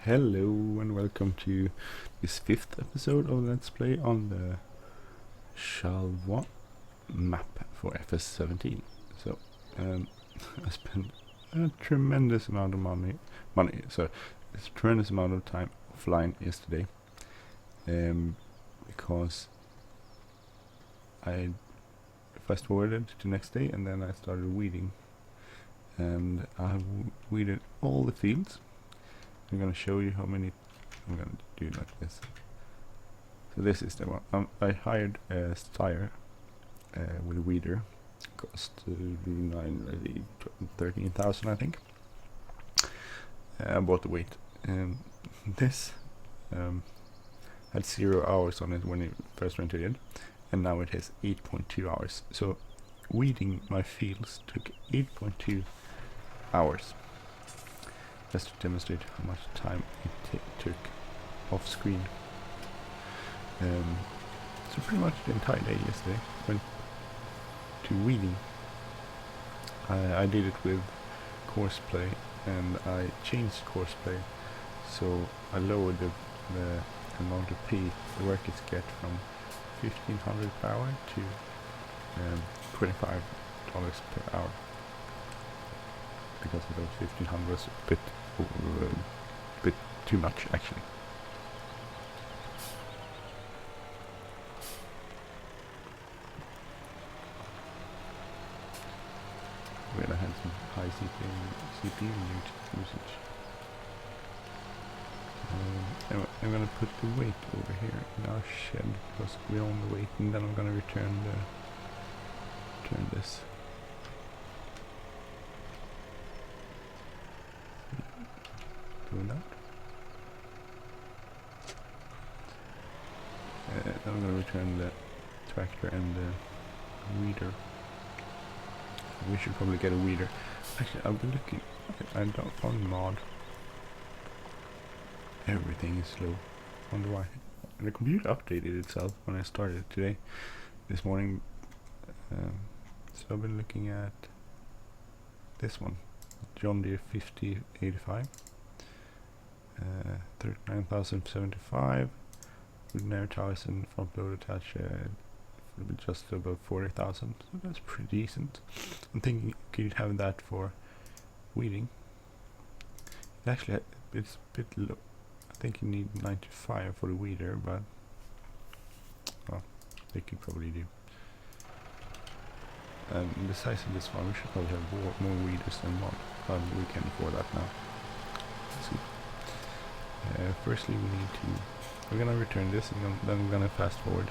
Hello and welcome to this 5th episode of Let's Play on the Charlevoix map for FS17. So, I spent a tremendous amount of money, so it's a tremendous amount of time offline yesterday, because I fast forwarded to next day and then I started weeding, and I weeded all the fields. I'm gonna show you how many. I'm gonna do it like this. So this is the one. I hired a Steyr with a weeder. Cost 13,000, I think. I bought the weight, and this had 0 hours on it when it first went in, and now it has 8.2 hours. So weeding my fields took 8.2 hours. Just to demonstrate how much time it took off screen. So pretty much the entire day yesterday went to weeding. I did it with Courseplay, and I changed Courseplay, so I lowered the amount of pay the workers get from 1,500 per hour to $25 per hour, because of those 1,500 was a bit too much actually. Where I had some high CPU usage. I'm gonna put the weight over here in our shed because we own the weight, and then I'm gonna return this. Doing that. I'm going to return the tractor and the weeder. We should probably get a weeder. Actually, I've been looking. I don't find mod. Everything is slow. Wonder why. And the computer updated itself when I started today, this morning. So I've been looking at this one, John Deere 5085. 39,075 with no tires and front load attached, just above 40,000, so that's pretty decent. I'm thinking, could you have that for weeding? It actually, it's a bit low. I think you need 95 for the weeder, but well, they could probably do. The size of this one, we should probably have more weeders than mod, but we can afford that now. Let's see. Firstly, we're gonna return this, and then we're gonna fast forward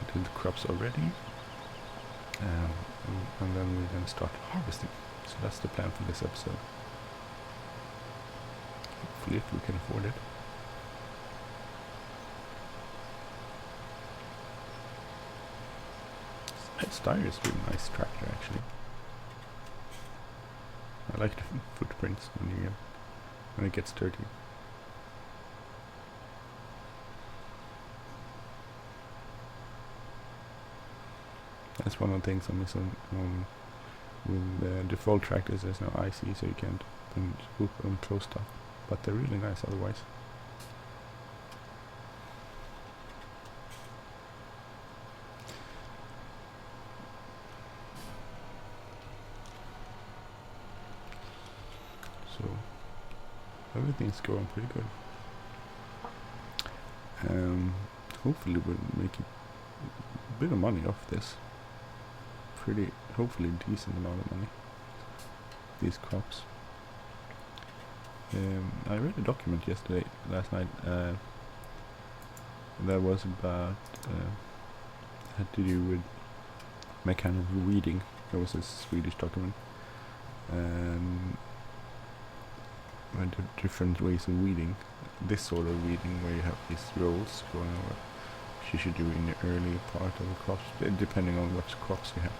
until the crops are ready, and then we're gonna start harvesting. So that's the plan for this episode. Hopefully, if we can afford it. Steyr is a really nice tractor, actually. I like the footprints when it gets dirty. That's one of the things I miss on with the default tractors. There's no IC, so you can't open and close stuff, but they're really nice otherwise. So everything's going pretty good. Hopefully we'll make a bit of money off this. Hopefully decent amount of money. These crops. I read a document last night, that was about had to do with mechanical weeding. There was a Swedish document, and different ways of weeding. This sort of weeding, where you have these rolls going over, which you should do in the early part of the crops, depending on which crops you have.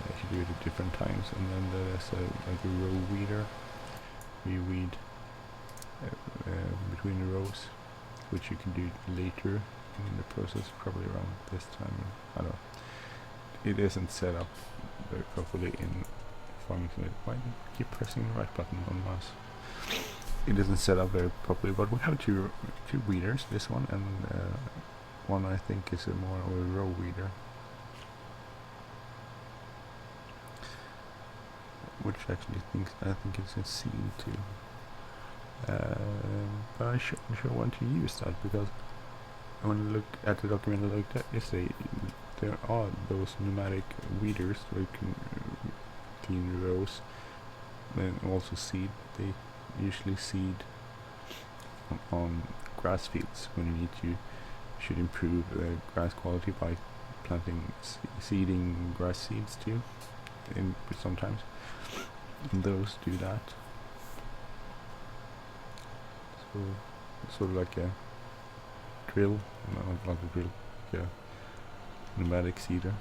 You should do it at different times, and then there's like a row weeder, where you weed between the rows, which you can do later in the process, probably around this time. I don't know. It isn't set up very properly in farming simulator. Why do you keep pressing the right button on the mouse? it isn't set up very properly, but we have two weeders, this one and one I think is a more of a row weeder, which actually I think it's a seed too. But I sure want to use that, because when I look at the document I looked at yesterday, there are those pneumatic weeders where you can clean rows and also seed. They usually seed on grass fields when you should improve grass quality by planting seeding grass seeds too. Sometimes and those do that. So sort of like a drill, not like a drill, like a pneumatic seeder.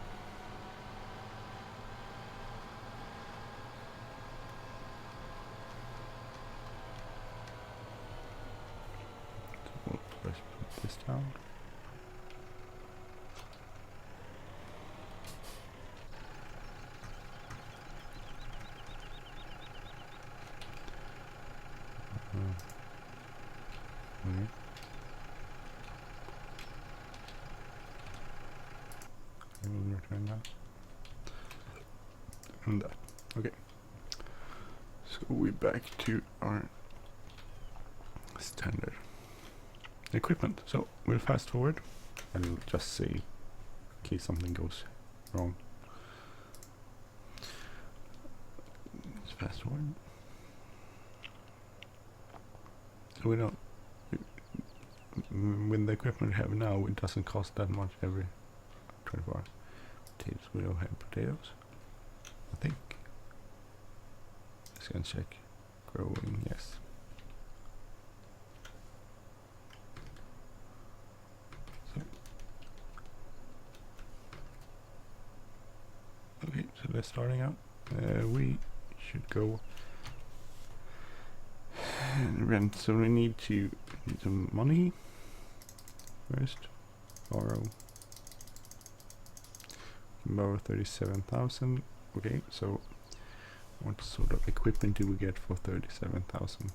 So we'll first put this down. Okay. I will return that and that. Okay. So we're back to our standard equipment. So we'll fast forward. I'll just say in case something goes wrong. Let's fast forward. So we don't, with the equipment we have now, it doesn't cost that much every 24 hours. Potatoes, we don't have potatoes, I think. Just gonna check. Growing, yes. So. Okay, so they're starting out. We should go rent, so we need some money first. Borrow 37,000. Okay, so what sort of equipment do we get for 37,000?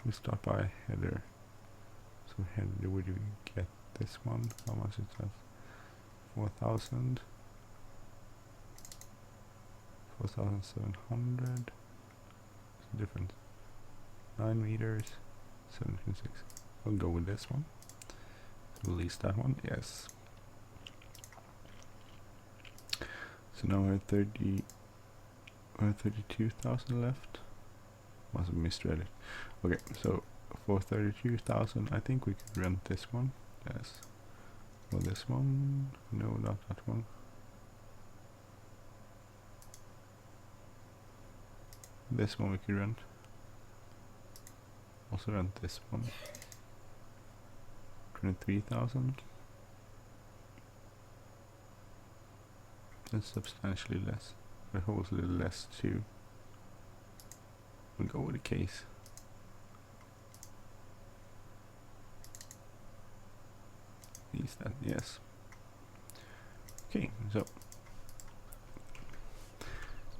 We start by header. So header, would you get this one? How much is that? 4,000. 4,700. What's the difference? 9 meters. 7.6. We'll go with this one. Release that one. Yes. So now we're at 32,000 left. Must have misread it. Okay, so for 32,000, I think we could rent this one. Yes. Well, this one. No, not that one. This one we could rent. Also rent this one. 23,000. That's substantially less. But it holds a little less too. We'll go with the case. Is that yes? Okay, so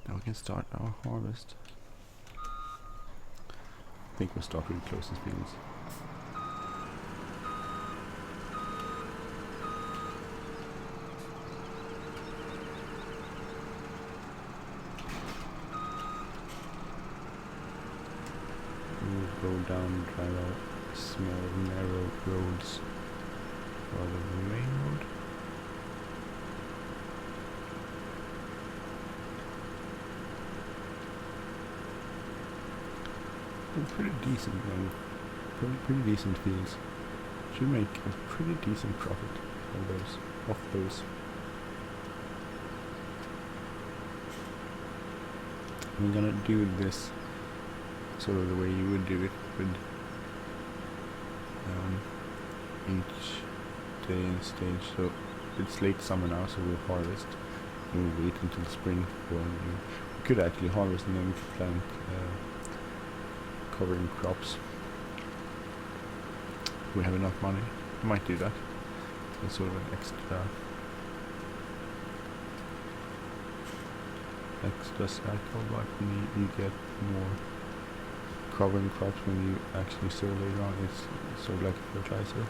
now we can start our harvest. I think we'll start with the closest fields. We'll go down, drive out small narrow roads rather than the main road. Pretty decent one. Pretty decent fields. Should make a pretty decent profit of those. I'm gonna do this sort of the way you would do it with each day and stage. So it's late summer now, so we'll harvest. We'll wait until spring for we could actually harvest and then we could plant covering crops. We have enough money. We might do that. It's sort of an extra extra cycle, but you get more covering crops when you actually sow later on. It's sort of like a fertilizer.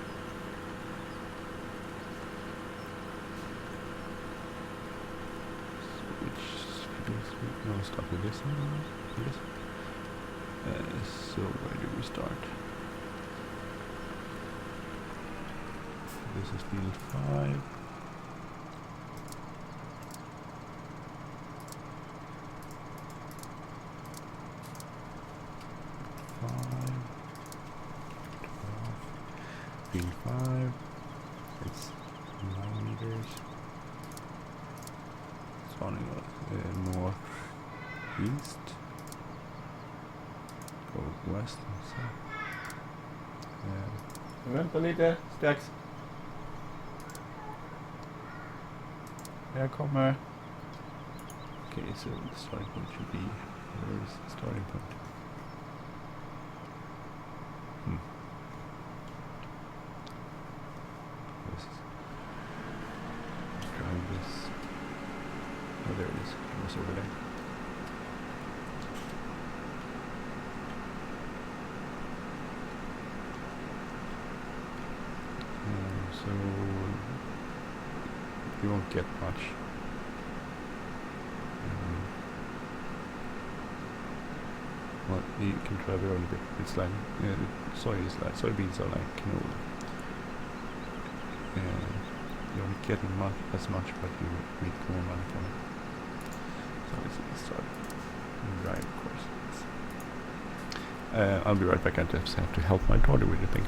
No, start with this one. Yes. So where do we start? This is field 5. Field 5. It's 9 meters. It's running northeast. Go west and south. Vänta lite, strax. Jag kommer. Okay, so the starting point should be, where is the starting point? Drive this. Oh, there it is. It was over there. So you won't get much. Well, you can try the early bit. It's like soybeans are like canola. You don't get as much, but you make more money from it. So it's start right, of course. I'll be right back. I just have to help my daughter with the thing.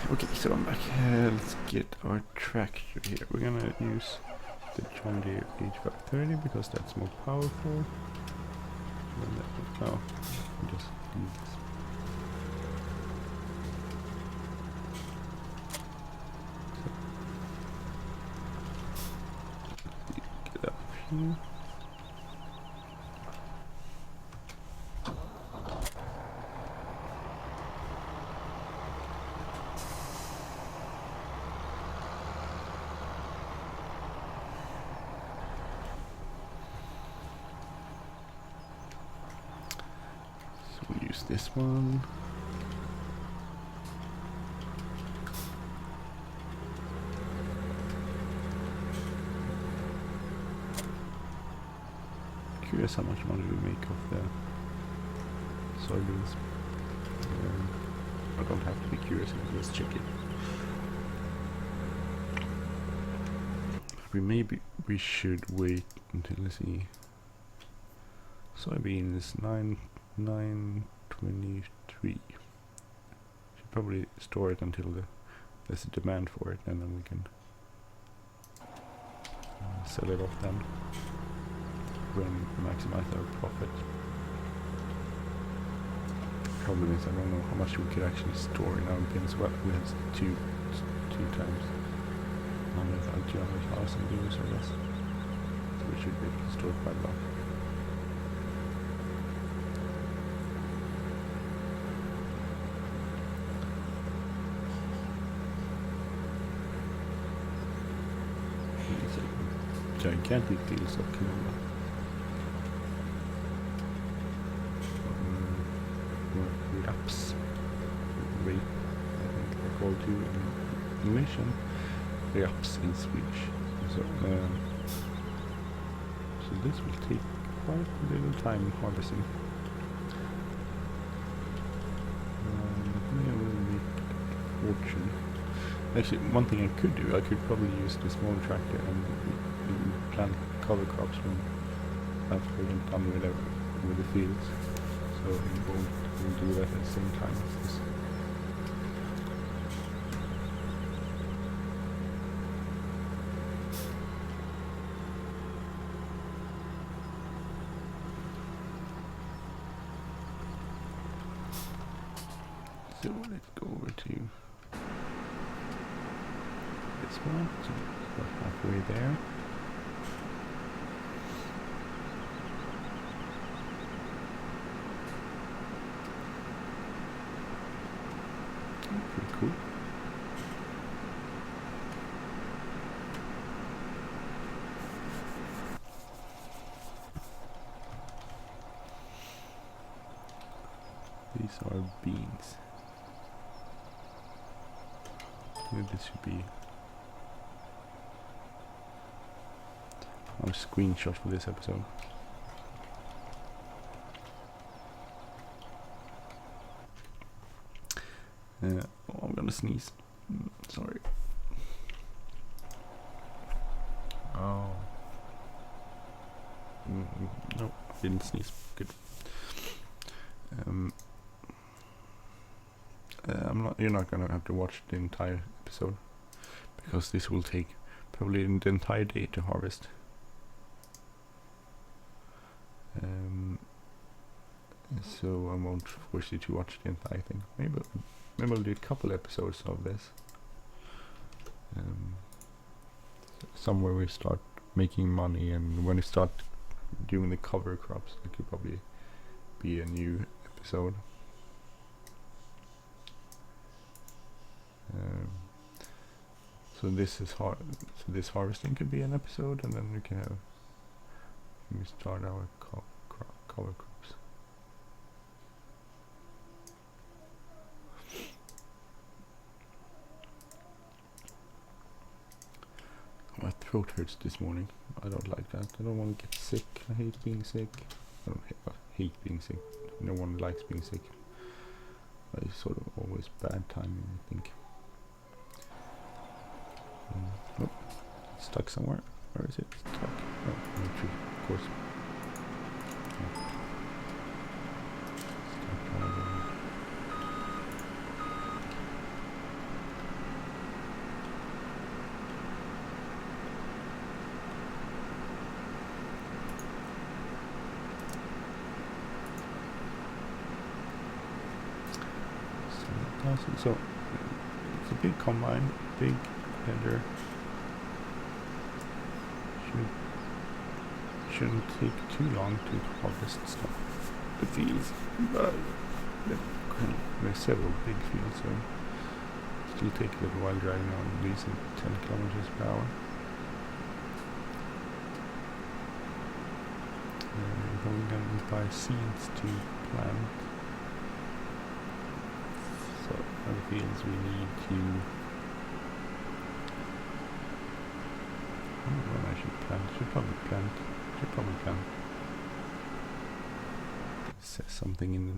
Okay, so I'm back. Let's get our tractor here. We're gonna use the John Deere H530 because that's more powerful. Oh, just use this. So, get up here. This one. Curious how much money we make off the soybeans. I don't have to be curious, let's check it. We should wait until, let's see. Soybeans 923. Should probably store it until there's a demand for it, and then we can sell it off then when maximize our profit. Problem is I don't know how much we could actually store in our bins. Well, we have two times 200,000 euros or less, so we should be able to store quite a lot. gigantic fields of canola. Raps. Rape, I think they're called too in English, and raps in Swedish. So, so this will take quite a little time harvesting. Yeah, we'll make a fortune. Actually, one thing I could do, I could probably use the small tractor and plant cover crops when after I'm done with the fields. So we'll do that at the same time as this. So let's go over to this one, so we're halfway there. Pretty cool. These are beans. This should be our screenshot for this episode. Oh, I'm gonna sneeze. Sorry. Oh. No, I didn't sneeze. Good. You're not gonna have to watch the entire episode because this will take probably the entire day to harvest. So I won't force you to watch the entire thing. Maybe I'll do a couple episodes of this. Somewhere we start making money, and when we start doing the cover crops, it could probably be a new episode. So this is so this harvesting could be an episode, and then we start our cover crops. My throat hurts this morning. I don't like that. I don't want to get sick. I hate being sick. I don't hate being sick. No one likes being sick. But it's sort of always bad timing, I think. Nope. It's stuck somewhere. Where is it? It's stuck. Oh, in the tree, of course. Yeah. Stuck all over. So it's a big combine, big header. Shouldn't take too long to harvest stuff. The fields, but there's several big fields, so still take a little while driving on these at 10 kilometers per hour. We're going to buy seeds to plant. So other fields we need to. I don't know when I should plant. Should probably plant. It says something in the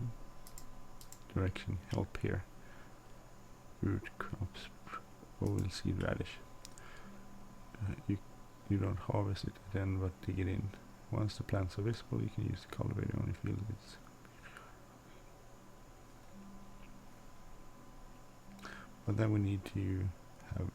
direction. Help here. Root crops. Oilseed radish. You don't harvest it then, but dig it in. Once the plants are visible, you can use the cultivator on your field. But then we need to have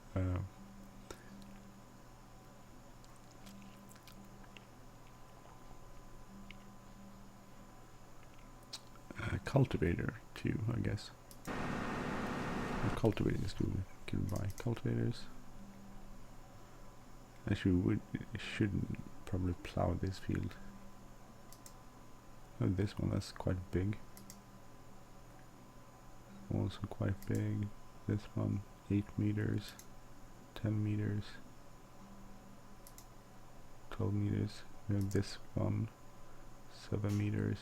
a cultivator too, I guess. What cultivators do we can buy? Cultivators. Actually, we shouldn't probably plow this field. Oh, this one, that's quite big. Also quite big. This one, 8 meters, 10 meters. We have this one, 7 meters.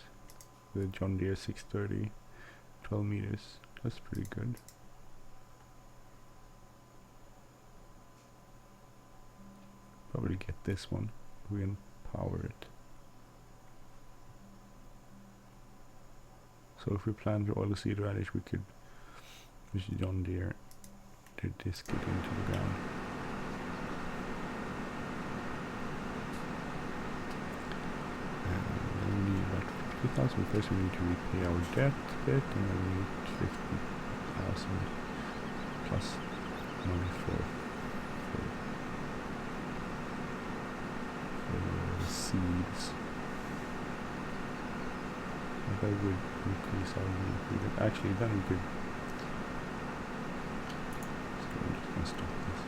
The John Deere 630, 12 meters. That's pretty good. Probably get this one. We can power it. So if we plant oilseed radish, we could use John Deere to disc it into the ground. And then we need about 50,000. First we need to repay our debt a bit, and then we need 50,000 plus money for seeds. That would increase our need. Actually, then we could. So I'm just gonna stop this.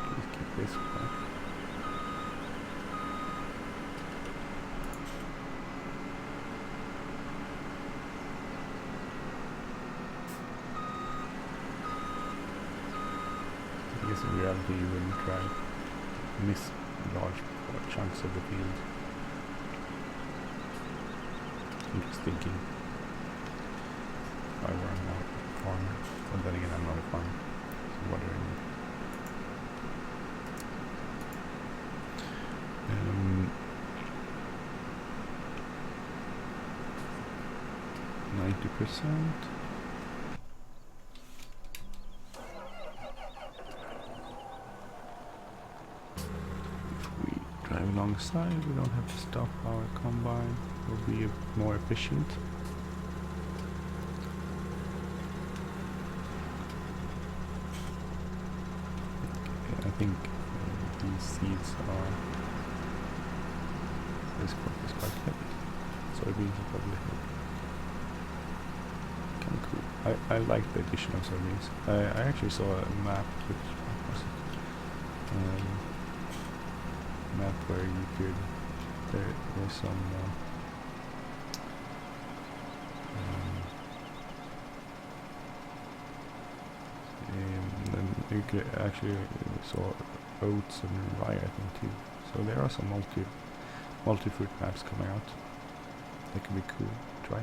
Please keep this back. I guess in reality you wouldn't try to miss large chunks of the field. I'm just thinking if I were a farmer, but then again I'm not a farmer, so what do I need? 90%. Drive alongside, we don't have to stop our combine, we'll be more efficient. Okay, I think these seeds are, this crop is quite heavy, soybeans are probably heavy. Kind of cool. I like the addition of soybeans. I actually saw a map, which was map where you could, there's some then you could actually saw oats and rye I think too, so there are some multi-fruit maps coming out that could be cool to try.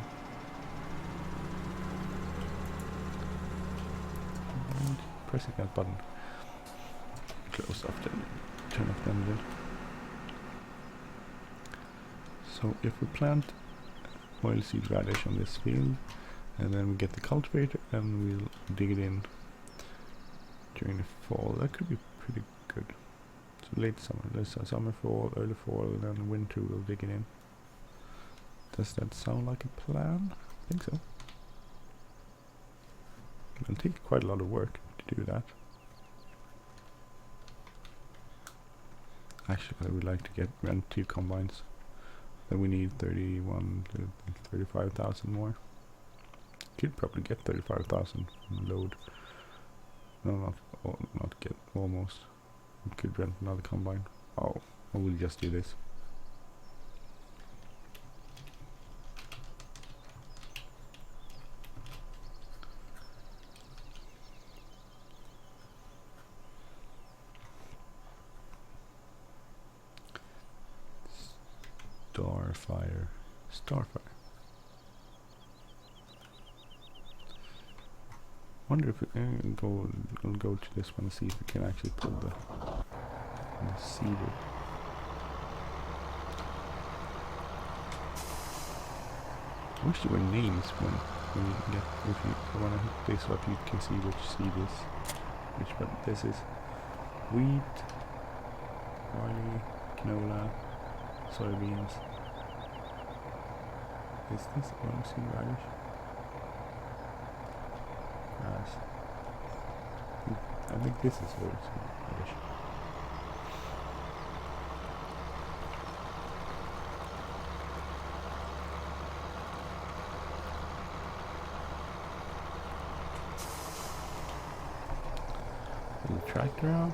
And pressing that button, close off then, turn off the engine. So if we plant oilseed radish on this field, and then we get the cultivator and we'll dig it in during the fall, that could be pretty good. So late summer, summer, fall, early fall, and then winter we'll dig it in. Does that sound like a plan? I think so. It'll take quite a lot of work to do that. Actually, I would like to rent 2 combines. Then we need 31 to 35,000 more. Could probably get 35,000 load. No, not get, almost. We could rent another combine. Oh, I will just do this. Starfire. Wonder if we'll go to this one and see if we can actually pull the seeder. I wish there were names when you get, if you want to hook this up you can see which seed is which, but this is wheat, barley, canola, soybeans. Is this oilseed radish? Grass. I think this is oilseed radish. The tractor out.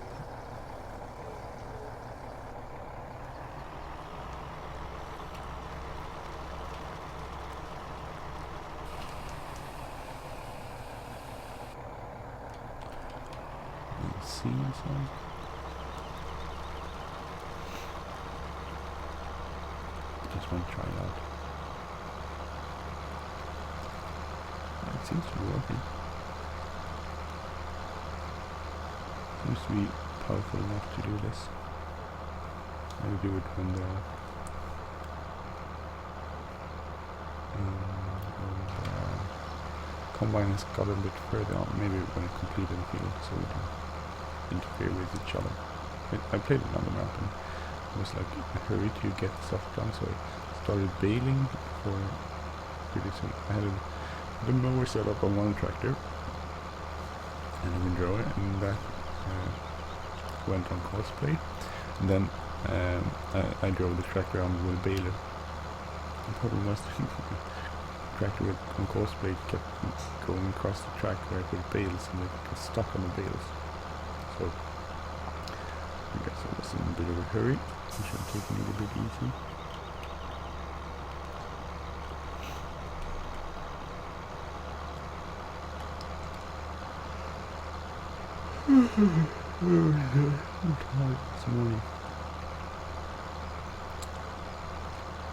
Seeds on. just want to try it out. It seems to be working. Seems to be powerful enough to do this. Maybe do it when the combine has got a bit further on, maybe when it completed the field, so we don't interfere with each other. I played it on the map and it was like a hurry to get stuff done, so I started baling for pretty soon. I had the mower set up on one tractor and a windrower, and that went on Courseplay, and then I drove the tractor around with a baler. The problem was the tractor on Courseplay kept going across the track where I put bales, and it got stuck on the bales. So I guess I was in a bit of a hurry. I should have taken it a bit easy.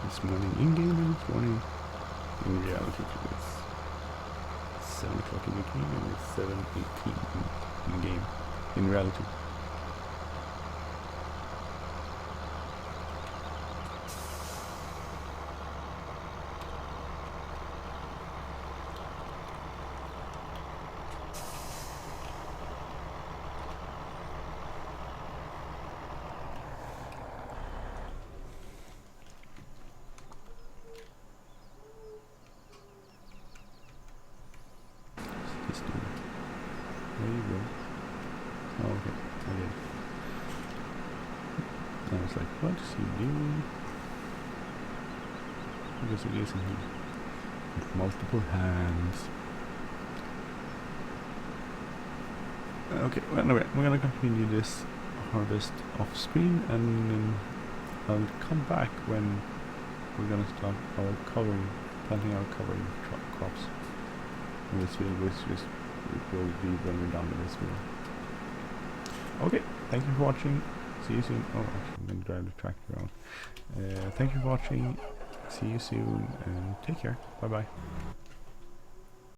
This morning in game and this morning in reality. It's 7 o'clock in the game and it's 7:18 in the game in reality. There you go. Oh, okay. I did. I was like, what is he doing? Because it isn't here. With multiple hands. Okay, well, anyway, we're gonna continue this harvest off screen, and then I'll come back when we're gonna start our planting our covering crops in this field, which will be when we're done with this field. Okay, thank you for watching. See you soon. Oh, actually, I'm going to drive the tractor around. Thank you for watching. See you soon, and take care. Bye bye.